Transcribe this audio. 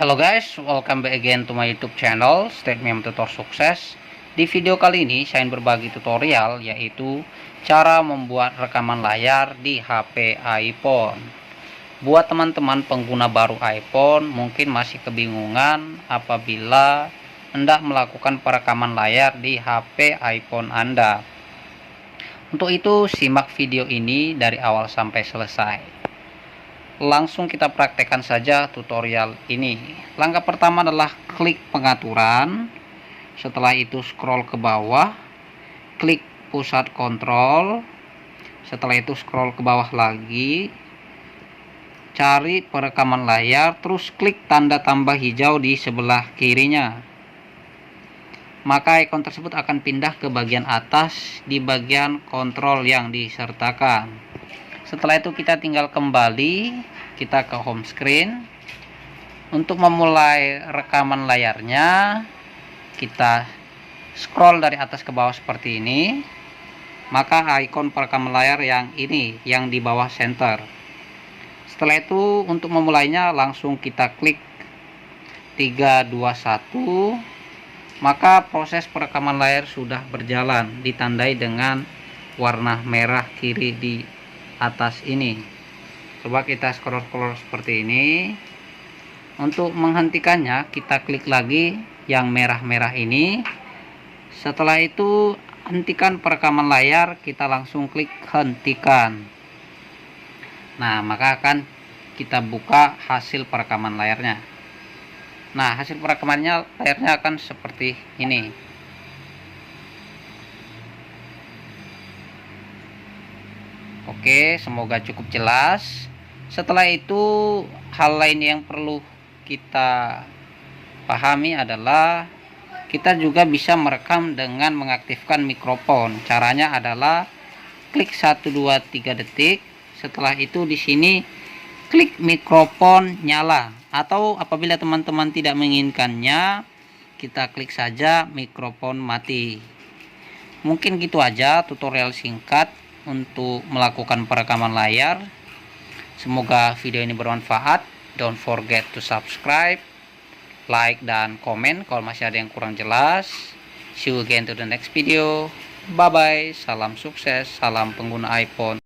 Halo guys, welcome back again to my YouTube channel Stepmiam Tutor Sukses. Di video kali ini saya berbagi tutorial yaitu cara membuat rekaman layar di HP iPhone. Buat teman-teman pengguna baru iPhone mungkin masih kebingungan apabila hendak melakukan perekaman layar di HP iPhone Anda. Untuk itu simak video ini dari awal sampai selesai. Langsung kita praktekkan saja tutorial ini. Langkah pertama adalah klik pengaturan. Setelah itu scroll ke bawah, klik pusat kontrol. Setelah itu scroll ke bawah lagi, cari perekaman layar, terus klik tanda tambah hijau di sebelah kirinya. Maka ikon tersebut akan pindah ke bagian atas di bagian kontrol yang disertakan. Setelah itu kita tinggal kembali, kita ke home screen. Untuk memulai rekaman layarnya, kita scroll dari atas ke bawah seperti ini. Maka ikon perekaman layar yang ini, yang di bawah center. Setelah itu untuk memulainya langsung kita klik 3, 2, 1. Maka proses perekaman layar sudah berjalan, ditandai dengan warna merah kiri di atas ini. Coba kita scroll seperti ini. Untuk menghentikannya kita klik lagi yang merah-merah ini. Setelah itu hentikan perekaman layar, kita langsung klik hentikan. Nah, maka akan kita buka hasil perekaman layarnya. Nah, hasil perekamannya layarnya akan seperti ini. Oke, semoga cukup jelas. Setelah itu hal lain yang perlu kita pahami adalah kita juga bisa merekam dengan mengaktifkan mikrofon. Caranya adalah klik 1 2 3 detik. Setelah itu di sini klik mikrofon nyala, atau apabila teman-teman tidak menginginkannya, kita klik saja mikrofon mati. Mungkin gitu aja tutorial singkat untuk melakukan perekaman layar. Semoga video ini bermanfaat. Don't forget to subscribe, like, dan komen kalau masih ada yang kurang jelas. See you again to the next video. Bye bye. Salam sukses, salam pengguna iPhone.